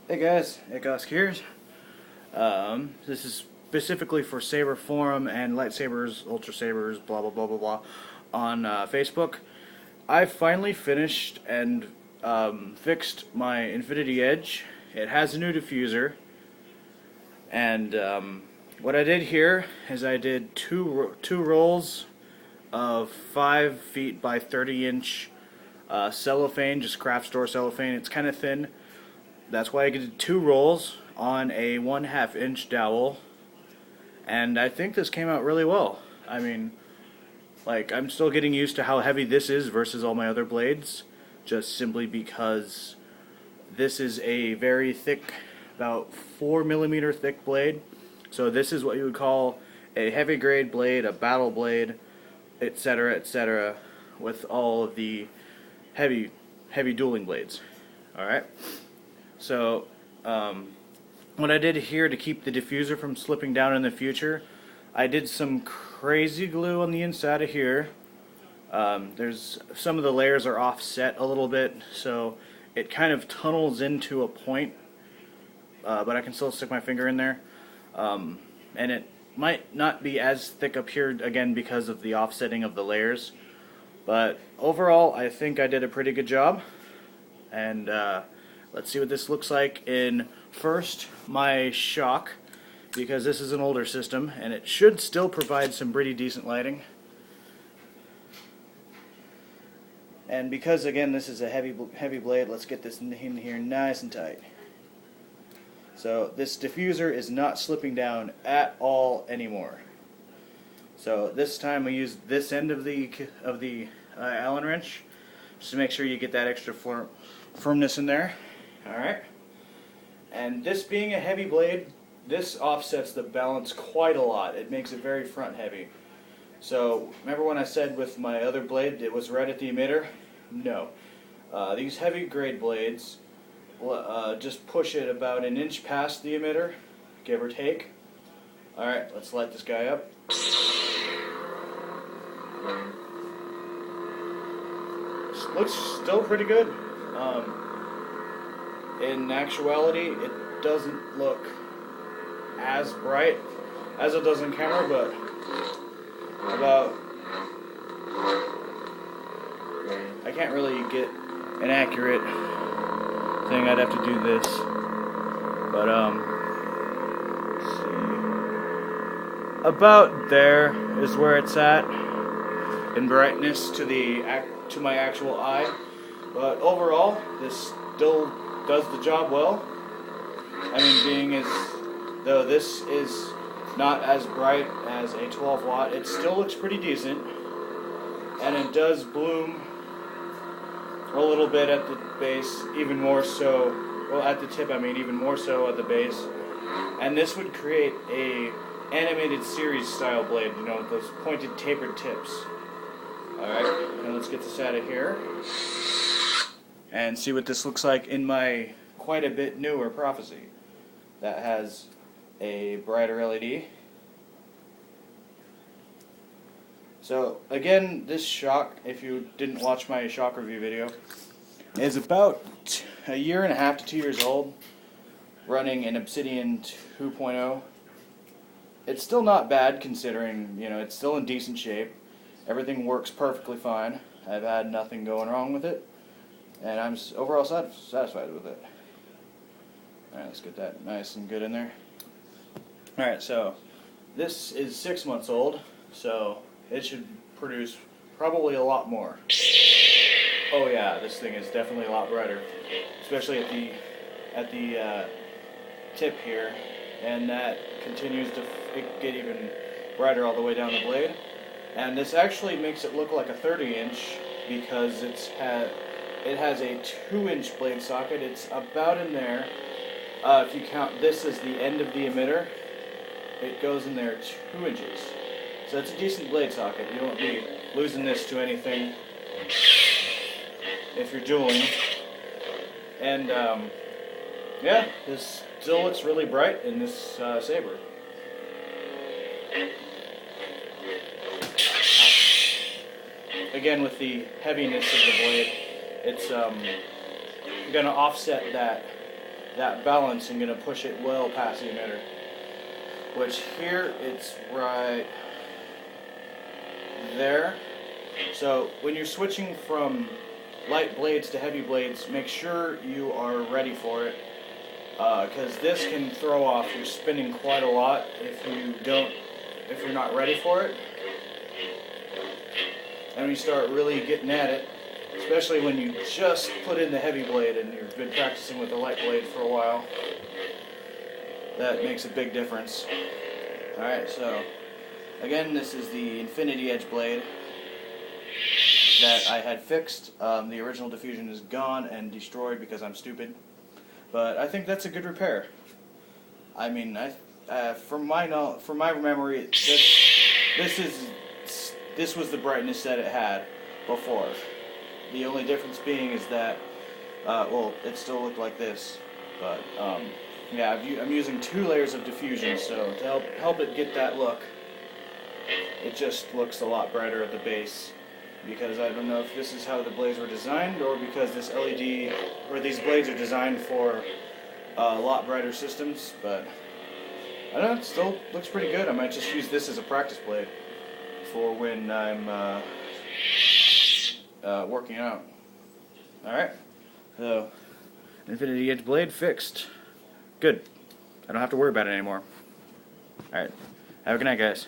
Hey guys, Egosk here. This is specifically for Saber Forum and Lightsabers, Ultra Sabers, blah blah blah blah blah, on Facebook. I finally finished and fixed my Infinity Edge. It has a new diffuser, and what I did here is I did two rolls of 5 feet by 30 inch cellophane, just craft store cellophane. It's kind of thin. That's why I did 2 rolls on a 1/2 inch dowel, and I think this came out really well. I mean, like, I'm still getting used to how heavy this is versus all my other blades, just simply because this is a very thick, about 4 millimeter thick blade. So this is what you would call a heavy grade blade, a battle blade, etc., with all of the heavy dueling blades. Alright? So, what I did here to keep the diffuser from slipping down in the future, I did some crazy glue on the inside of here. There's some of the layers are offset a little bit, so it kind of tunnels into a point, but I can still stick my finger in there. And it might not be as thick up here, again, because of the offsetting of the layers. But overall, I think I did a pretty good job. And let's see what this looks like in first my shock, because this is an older system and it should still provide some pretty decent lighting. And because again this is a heavy blade, let's get this in here nice and tight. So this diffuser is not slipping down at all anymore. So this time we use this end of the Allen wrench just to make sure you get that extra firmness in there. Alright, and this being a heavy blade, this offsets the balance quite a lot. It makes it very front heavy. So remember when I said with my other blade it was right at the emitter? No. These heavy grade blades just push it about an inch past the emitter, give or take. Alright, let's light this guy up. Looks still pretty good. In actuality, it doesn't look as bright as it does in camera, but I can't really get an accurate thing. I'd have to do this, but let's see. About there is where it's at in brightness to my actual eye, but overall, this still does the job well. I mean, being as though this is not as bright as a 12 watt, it still looks pretty decent, and it does bloom a little bit at the base, even more so, well, at the tip I mean, even more so at the base. And this would create a animated series style blade, you know, with those pointed tapered tips. Alright, now let's get this out of here and see what this looks like in my quite a bit newer Prophecy that has a brighter LED. So again, this shock, if you didn't watch my shock review video, is about a year and a half to 2 years old, running an Obsidian 2.0. It's still not bad considering, you know, it's still in decent shape. Everything works perfectly fine. I've had nothing going wrong with it, and I'm overall satisfied with it. Alright, let's get that nice and good in there. Alright, so this is 6 months old, so it should produce probably a lot more. Oh yeah, this thing is definitely a lot brighter, especially at the tip here, and that continues to get even brighter all the way down the blade. And this actually makes it look like a 30-inch because it has a 2-inch blade socket. It's about in there. If you count this as the end of the emitter, it goes in there 2 inches. So it's a decent blade socket. You won't be losing this to anything if you're dueling. And yeah, this still looks really bright in this saber. Again, with the heaviness of the blade, it's going to offset that that balance and going to push it well past the emitter. Which here it's right there. So when you're switching from light blades to heavy blades, make sure you are ready for it, because this can throw off your spinning quite a lot if you're not ready for it. And when you start really getting at it, especially when you just put in the heavy blade and you've been practicing with the light blade for a while, that makes a big difference. Alright, so again, this is the Infinity Edge blade that I had fixed. The original diffusion is gone and destroyed because I'm stupid, but I think that's a good repair. I mean, from my memory, this was the brightness that it had before. The only difference being is that, well, it still looked like this, but yeah, I'm using 2 layers of diffusion, so to help it get that look, it just looks a lot brighter at the base. Because I don't know if this is how the blades were designed, or because this LED or these blades are designed for a lot brighter systems, but I don't know, it still looks pretty good. I might just use this as a practice blade for when I'm working out. Alright, so Infinity Edge blade fixed. Good. I don't have to worry about it anymore. Alright, have a good night, guys.